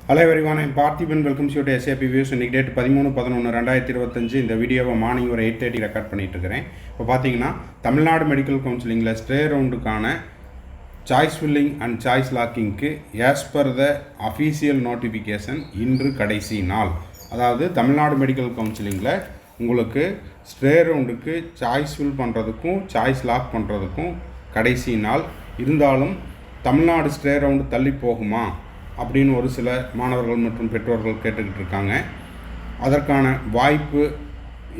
Hello everyone, I'm Parthiban. Welcome to SAP views. இன்றைக்கி date 13/11/2025. இந்த வீடியோவை மார்னிங் ஒரு 8:30 ரெக்கார்ட் பண்ணிகிட்ருக்கிறேன். இப்போ பார்த்தீங்கன்னா, தமிழ்நாடு மெடிக்கல் கவுன்சிலிங்கில் ஸ்டே ரவுண்டுக்கான சாய்ஸ் ஃபில்லிங் அண்ட் சாய்ஸ் லாக்கிங்க்கு as per the official notification இன்று கடைசி நாள். அதாவது தமிழ்நாடு மெடிக்கல் கவுன்சிலிங்கில் உங்களுக்கு ஸ்டே ரவுண்டுக்கு சாய்ஸ் ஃபில் பண்ணுறதுக்கும் சாய்ஸ் லாக் பண்ணுறதுக்கும் கடைசி நாள். இருந்தாலும் தமிழ்நாடு ஸ்டே ரவுண்டு தள்ளி போகுமா அப்படின்னு ஒரு சில மாணவர்கள் மற்றும் பெற்றோர்கள் கேட்டுக்கிட்டு இருக்காங்க. அதற்கான வாய்ப்பு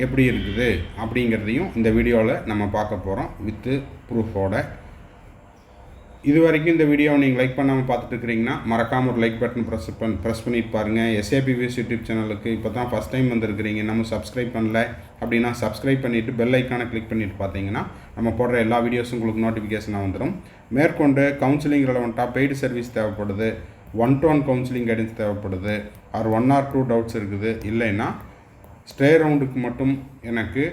எப்படி இருக்குது அப்படிங்கிறதையும் இந்த வீடியோவில் நம்ம பார்க்க போகிறோம் வித்து ப்ரூஃபோட. இது வரைக்கும் இந்த வீடியோவை நீங்கள் லைக் பண்ணாமல் பார்த்துட்டு இருக்கிறீங்கன்னா மறக்காமல் ஒரு லைக் பட்டன் ப்ரெஸ் பண்ணிட்டு பாருங்கள். எஸ்ஏபி வியூஸ் யூடியூப் சேனலுக்கு இப்போ தான் ஃபஸ்ட் டைம் வந்திருக்கிறீங்க, நம்ம சப்ஸ்கிரைப் பண்ணல அப்படின்னா சப்ஸ்கிரைப் பண்ணிவிட்டு பெல் ஐக்கானை கிளிக் பண்ணிவிட்டு பார்த்தீங்கன்னா நம்ம போடுற எல்லா வீடியோஸும் உங்களுக்கு நோட்டிஃபிகேஷனாக வந்துடும். மேற்கொண்டு கவுன்சிலிங் ரெலவெண்ட்டாக பெய்டு சர்வீஸ் தேவைப்படுது, 1-to-1 கவுன்சிலிங் கைடன்ஸ் தேவைப்படுது, ஆர் 1 or 2 டவுட்ஸ் இருக்குது, இல்லைன்னா ஸ்டே ரவுண்டுக்கு மட்டும் எனக்கு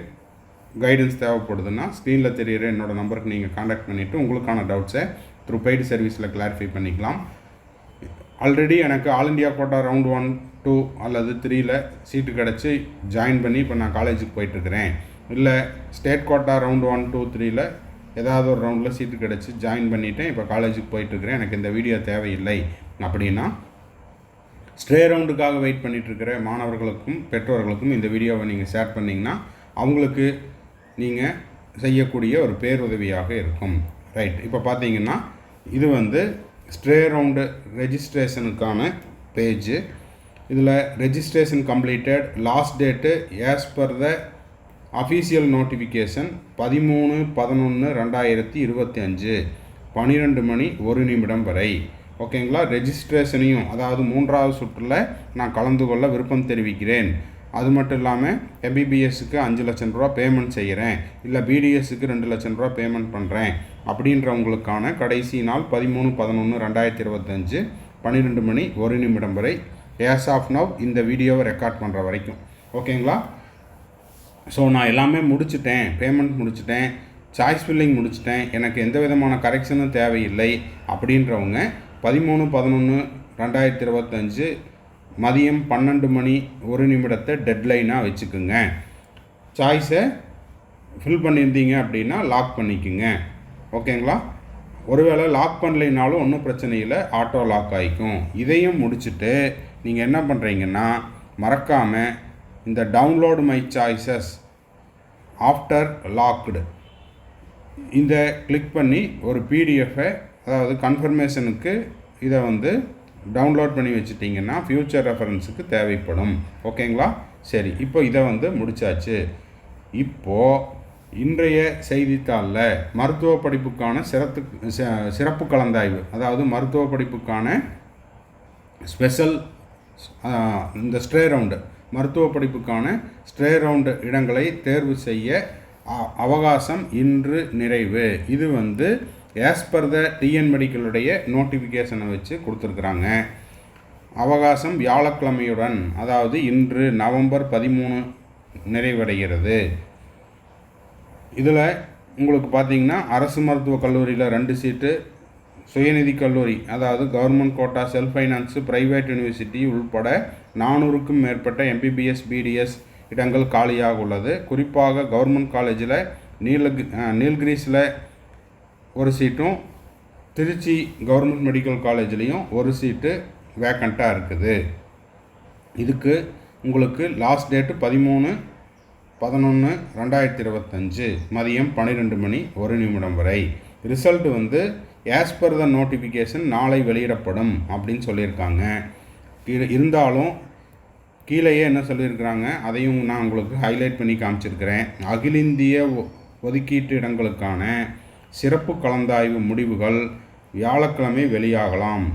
கைடன்ஸ் தேவைப்படுதுன்னா ஸ்க்ரீனில் தெரிகிற என்னோடய நம்பருக்கு நீங்கள் காண்டாக்ட் பண்ணிவிட்டு உங்களுக்கான டவுட்ஸை த்ரூ பெய்டு சர்வீஸில் கிளாரிஃபை பண்ணிக்கலாம். ஆல்ரெடி எனக்கு ஆல் இண்டியா கோட்டா ரவுண்ட் 1, 2 அல்லது 3ல் சீட்டு கிடச்சி ஜாயின் பண்ணி இப்போ நான் காலேஜுக்கு போயிட்டுருக்கிறேன். இல்லை ஸ்டேட் கோட்டா ரவுண்ட் 1, 2, 3ல் ஏதாவது ஒரு ரவுண்டில் சீட்டு கிடச்சி ஜாயின் பண்ணிவிட்டேன், இப்போ காலேஜுக்கு போயிட்டுருக்கிறேன், எனக்கு இந்த வீடியோ தேவையில்லை அப்படின்னா ஸ்டே ரவுண்டுக்காக வெயிட் பண்ணிகிட்ருக்கிற மாணவர்களுக்கும் பெற்றோர்களுக்கும் இந்த வீடியோவை நீங்கள் ஷேர் பண்ணிங்கன்னா அவங்களுக்கு நீங்கள் செய்யக்கூடிய ஒரு பேருதவியாக இருக்கும். ரைட், இப்போ பார்த்தீங்கன்னா இது ஸ்டே ரவுண்டு ரெஜிஸ்ட்ரேஷனுக்கான பேஜு. இதில் registration completed, last date as per the official notification 13/11/2025 12 மணி 1 நிமிடம் வரை. ஓகேங்களா? ரெஜிஸ்ட்ரேஷனையும், அதாவது 3வது சுற்றில் நான் கலந்து கொள்ள விருப்பம் தெரிவிக்கிறேன், அது மட்டும் இல்லாமல் எம்பிபிஎஸ்க்கு 5 லட்சம் ரூபா பேமெண்ட் செய்கிறேன், இல்லை பிடிஎஸ்க்கு 2 லட்சம் ரூபா பேமெண்ட் பண்ணுறேன் அப்படின்றவங்களுக்கான கடைசி நாள் 13/11/2025 12 மணி 1 நிமிடம் வரை. ஆஸ் ஆஃப் நவ் இந்த வீடியோவை ரெக்கார்ட் பண்ணுற வரைக்கும். ஓகேங்களா? ஸோ நான் எல்லாமே முடிச்சுட்டேன், பேமெண்ட் முடிச்சுட்டேன், சாய்ஸ் ஃபில்லிங் முடிச்சுட்டேன், எனக்கு எந்த விதமான கரெக்ஷனும் தேவையில்லை அப்படின்றவங்க 13/11/2025 மதியம் 12 மணி 1 நிமிடத்தை டெட்லைனாக வச்சுக்குங்க. சாய்ஸை ஃபில் பண்ணியிருந்தீங்க அப்படின்னா லாக் பண்ணிக்குங்க. ஓகேங்களா? ஒருவேளை லாக் பண்ணலைனாலும் ஒன்றும் பிரச்சனை இல்லை, ஆட்டோ லாக் ஆகிக்கும். இதையும் முடிச்சுட்டு நீங்கள் என்ன பண்ணுறீங்கன்னா, மறக்காமல் இந்த download my choices after logged இந்த கிளிக் பண்ணி ஒரு பிடிஎஃபை, அதாவது கன்ஃபர்மேஷனுக்கு இதை டவுன்லோட் பண்ணி வச்சுட்டிங்கன்னா ஃப்யூச்சர் ரெஃபரன்ஸுக்கு தேவைப்படும். ஓகேங்களா? சரி, இப்போ இதை முடித்தாச்சு. இப்போது இன்றைய செய்தித்தாளில் மருத்துவ படிப்புக்கான சிறப்பு கலந்தாய்வு, அதாவது மருத்துவ படிப்புக்கான ஸ்பெஷல் இந்த ஸ்டே ரவுண்டு, மருத்துவ படிப்புக்கான ஸ்டே ரவுண்டு இடங்களை தேர்வு செய்ய அவகாசம் இன்று நிறைவு. இது ஆஸ் பர் த டிஎன் மெடிக்கலுடைய நோட்டிஃபிகேஷனை வச்சு கொடுத்துருக்குறாங்க. அவகாசம் வியாழக்கிழமையுடன், அதாவது இன்று நவம்பர் 13 நிறைவடைகிறது. இதில் உங்களுக்கு பார்த்திங்கன்னா அரசு மருத்துவக் கல்லூரியில் 2 சீட்டு, சுயநிதி கல்லூரி அதாவது government quota, self finance, private university உள்பட 400க்கும் மேற்பட்ட எம்பிபிஎஸ் பிடிஎஸ் இடங்கள் காலியாக உள்ளது. குறிப்பாக கவர்மெண்ட் காலேஜில் நீல்கிரிஸில் 1 சீட்டும், திருச்சி கவர்மெண்ட் மெடிக்கல் காலேஜ்லேயும் 1 சீட்டு வேக்கண்ட்டாக இருக்குது. இதுக்கு உங்களுக்கு லாஸ்ட் டேட்டு 13/11/2025 மதியம் 12 மணி 1 நிமிடம் வரை. Result as per the notification நாளை வெளியிடப்படும் அப்படின்னு சொல்லியிருக்காங்க. இருந்தாலும் கீழேயே என்ன சொல்லியிருக்கிறாங்க அதையும் நான் உங்களுக்கு ஹைலைட் பண்ணி காமிச்சிருக்கிறேன். அகில இந்திய ஒதுக்கீட்டு இடங்களுக்கான சிறப்பு கலந்தாய்வு முடிவுகள் வியாழக்கிழமை வெளியாகலாம்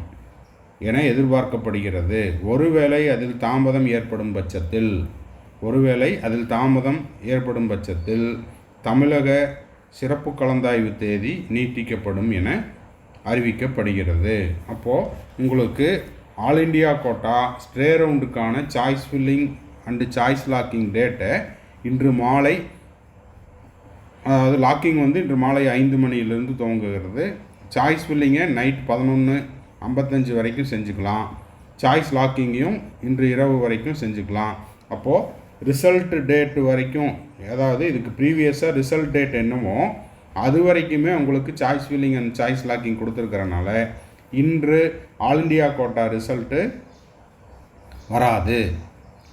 என எதிர்பார்க்கப்படுகிறது. ஒருவேளை அதில் தாமதம் ஏற்படும் பட்சத்தில் தமிழக சிறப்பு கலந்தாய்வு தேதி நீட்டிக்கப்படும் என அறிவிக்கப்படுகிறது. அப்போது உங்களுக்கு ஆல் இண்டியா கோட்டா ஸ்டே ரவுண்டுக்கான choice filling and choice locking டேட்டை இன்று மாலை, அதாவது லாக்கிங் இன்று மாலை 5 மணியிலிருந்து துவங்குகிறது. சாய்ஸ் ஃபில்லிங்கை நைட் 11:55 வரைக்கும் செஞ்சுக்கலாம். சாய்ஸ் லாக்கிங்கையும் இன்று இரவு வரைக்கும் செஞ்சுக்கலாம். அப்போது ரிசல்ட் டேட் வரைக்கும், அதாவது இதுக்கு ப்ரீவியஸாக ரிசல்ட் டேட் என்னமோ அது வரைக்குமே உங்களுக்கு choice filling and choice locking கொடுத்துருக்கறனால இன்று ஆல் இண்டியா கோட்டா ரிசல்ட்டு வராது.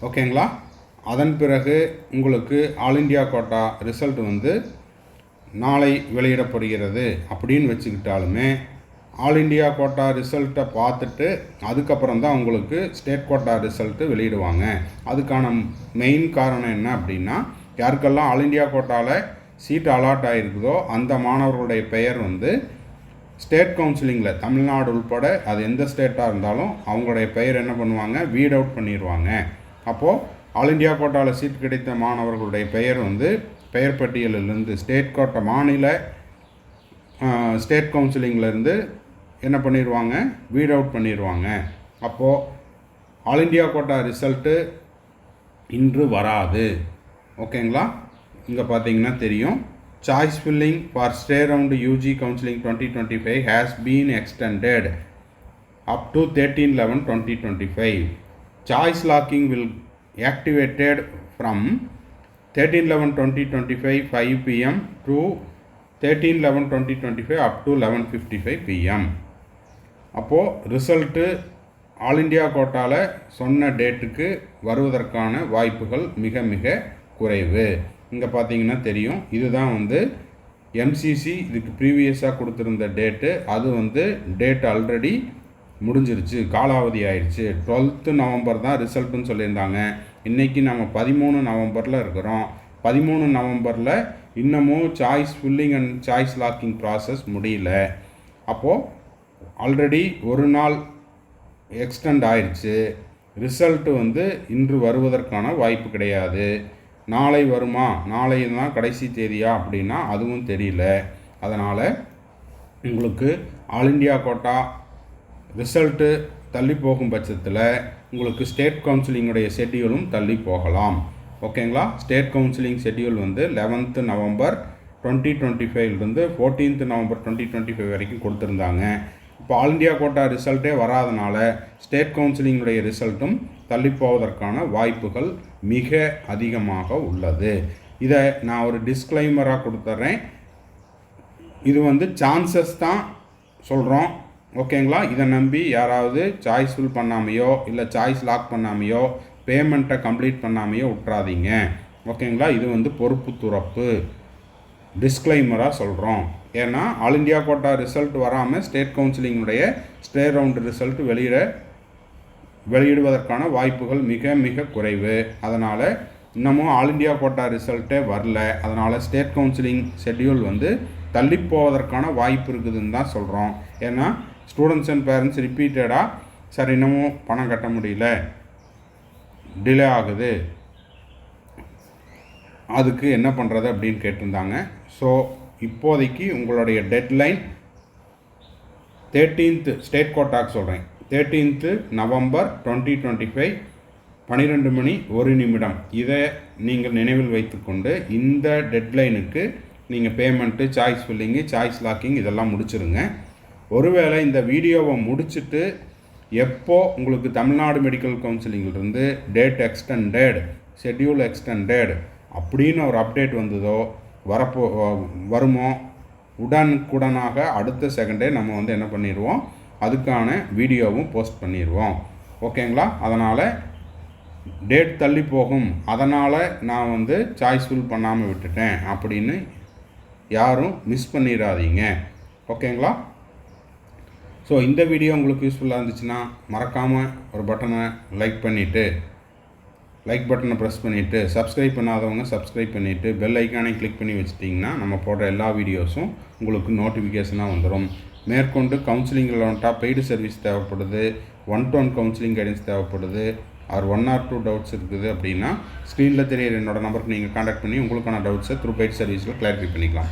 ஓகேங்களா? அதன் பிறகு உங்களுக்கு ஆல் இண்டியா கோட்டா ரிசல்ட் வந்து நாளை வெளியிடப்படுகிறது அப்படின்னு வச்சுக்கிட்டாலுமே ஆல் இண்டியா கோட்டா ரிசல்ட்டை பார்த்துட்டு அதுக்கப்புறம் தான் உங்களுக்கு ஸ்டேட் கோட்டா ரிசல்ட்டு வெளியிடுவாங்க. அதுக்கான மெயின் காரணம் என்ன அப்படின்னா, யாருக்கெல்லாம் ஆல் இண்டியா கோட்டாவில் சீட் அலாட் ஆகிருக்குதோ அந்த மாணவர்களுடைய பெயர் வந்து ஸ்டேட் கவுன்சிலிங்கில் தமிழ்நாடு உள்பட அது எந்த ஸ்டேட்டாக இருந்தாலும் அவங்களுடைய பெயர் என்ன பண்ணுவாங்க, வீட் அவுட் பண்ணிடுவாங்க. அப்போது ஆல் இண்டியா கோட்டாவில் சீட் கிடைத்த மாணவர்களுடைய பெயர் வந்து பெயர் பட்டியலிலிருந்து ஸ்டேட் கோட்டா மாநில ஸ்டேட் கவுன்சிலிங்கிலேருந்து என்ன பண்ணிடுவாங்க, வீட் அவுட் பண்ணிடுவாங்க. அப்போது ஆல் இண்டியா கோட்டா ரிசல்ட்டு இன்று வராது. ஓகேங்களா? இங்கே பார்த்தீங்கன்னா தெரியும், choice filling for stay round UG counselling 2025 has been extended up to 13/11/2025. Choice locking will activated from 13/11/2025 5 PM to 13/11/2025 up to 11:55 PM. அப்போது ரிசல்ட்டு ஆல் இண்டியா கோட்டாவில் சொன்ன டேட்டுக்கு வருவதற்கான வாய்ப்புகள் மிக மிக குறைவு. இங்கே பார்த்தீங்கன்னா தெரியும், இதுதான் வந்து எம்சிசி இதுக்கு ப்ரீவியஸாக கொடுத்துருந்த டேட்டு. அது வந்து டேட் ஆல்ரெடி முடிஞ்சிருச்சு, காலாவதி ஆயிடுச்சு. 12 நவம்பர் தான் ரிசல்ட்டுன்னு சொல்லியிருந்தாங்க. இன்றைக்கி நம்ம 13 நவம்பரில் இருக்கிறோம். 13 நவம்பரில் இன்னமும் choice filling and choice locking process முடியல. அப்போது ஆல்ரெடி ஒரு நாள் எக்ஸ்டெண்ட் ஆயிடுச்சு. ரிசல்ட்டு வந்து இன்று வருவதற்கான வாய்ப்பு கிடையாது. நாளை வருமா, நாளை தான் கடைசி தேதியா அப்படின்னா அதுவும் தெரியல. அதனால் உங்களுக்கு ஆல் இண்டியா கோட்டா ரிசல்ட்டு தள்ளி போகும் பட்சத்தில் உங்களுக்கு ஸ்டேட் கவுன்சிலிங்குடைய ஷெட்யூலும் தள்ளி போகலாம். ஓகேங்களா? ஸ்டேட் கவுன்சிலிங் ஷெட்யூல் வந்து 11 நவம்பர் 2025 14 நவம்பர் 2025 வரைக்கும் கொடுத்துருந்தாங்க. இப்போ ஆல் இண்டியா கோட்டா ரிசல்ட்டே வராதனால ஸ்டேட் கவுன்சிலிங்குடைய ரிசல்ட்டும் தள்ளி போவதற்கான வாய்ப்புகள் மிக அதிகமாக உள்ளது. இதை நான் ஒரு டிஸ்க்ளைமராக கொடுத்துட்றேன். இது வந்து சான்சஸ் தான் சொல்கிறோம். ஓகேங்களா? இதை நம்பி யாராவது சாய்ஸ் ஃபில் பண்ணாமையோ இல்லை சாய்ஸ் லாக் பண்ணாமையோ பேமெண்ட்டை கம்ப்ளீட் பண்ணாமையோ விட்றாதீங்க. ஓகேங்களா? இது வந்து பொறுப்பு துறப்பு டிஸ்க்ளைமராக சொல்கிறோம். ஏன்னா ஆல் இண்டியா கோட்டா ரிசல்ட் வராமல் ஸ்டேட் கவுன்சிலிங்குடைய ஸ்டே ரவுண்டு ரிசல்ட் வெளியிடுவதற்கான வாய்ப்புகள் மிக மிக குறைவு. அதனால் இன்னமும் ஆல் இண்டியா கோட்டா ரிசல்ட்டே வரல. அதனால் ஸ்டேட் கவுன்சிலிங் ஷெட்யூல் வந்து தள்ளி போவதற்கான வாய்ப்பு இருக்குதுன்னு தான் சொல்கிறோம். ஏன்னா ஸ்டூடெண்ட்ஸ் அண்ட் பேரண்ட்ஸ் ரிப்பீட்டடாக சார் இன்னமும் பணம் கட்ட முடியல, டிலே ஆகுது, அதுக்கு என்ன பண்ணுறது அப்படின்னு கேட்டிருந்தாங்க. ஸோ இப்போதைக்கு உங்களுடைய டெட்லைன் 13th ஸ்டேட் கோட்டாக்கு சொல்கிறேன், 13th நவம்பர் 2025 12 மணி 1 நிமிடம். இதை நீங்கள் நினைவில் வைத்துக்கொண்டு இந்த டெட்லைனுக்கு நீங்கள் payment, choice filling, choice locking இதெல்லாம் முடிச்சிருங்க. ஒருவேளை இந்த வீடியோவை முடிச்சுட்டு எப்போ உங்களுக்கு தமிழ்நாடு மெடிக்கல் கவுன்சிலிங்கிலிருந்து டேட் எக்ஸ்டெண்டட், ஷெட்யூல் எக்ஸ்டெண்டட் அப்படின்னு ஒரு அப்டேட் வந்ததோ வருமோ உடனுக்குடனாக அடுத்த செகண்டே நம்ம வந்து என்ன பண்ணிடுவோம், அதுக்கான வீடியோவும் போஸ்ட் பண்ணிடுவோம். ஓகேங்களா? அதனால் டேட் தள்ளி போகும், அதனால் நான் வந்து சாய்ஸ் ஃபில் பண்ணாமல் விட்டுட்டேன் அப்படின்னு யாரும் மிஸ் பண்ணிடாதீங்க. ஓகேங்களா? ஸோ இந்த வீடியோ உங்களுக்கு யூஸ்ஃபுல்லாக இருந்துச்சுன்னா மறக்காமல் ஒரு பட்டனை லைக் ப்ரெஸ் பண்ணிவிட்டு சப்ஸ்கிரைப் பண்ணாதவங்க சப்ஸ்கிரைப் பண்ணிவிட்டு பெல் ஐக்கானை கிளிக் பண்ணி வச்சிட்டிங்கன்னா நம்ம போடுற எல்லா வீடியோஸும் உங்களுக்கு நோட்டிஃபிகேஷனாக வந்துடும். மேற்கொண்டு கவுன்சிலிங்கில் வந்துட்டா பெய்டு சர்வீஸ் தேவைப்படுது, 1-to-1 கவுன்சிலிங் கைடன்ஸ் தேவைப்படுது, ஆர் 1 or 2 டவுட்ஸ் இருக்குது அப்படின்னா ஸ்க்ரீனில் தெரியிற என்னோடய நம்பருக்கு நீங்கள் கான்டாக்ட் பண்ணி உங்களுக்கான டவுட்ஸை த்ரூ பெய்டு சர்வீஸில் கிளாரிஃபை பண்ணிக்கலாம்.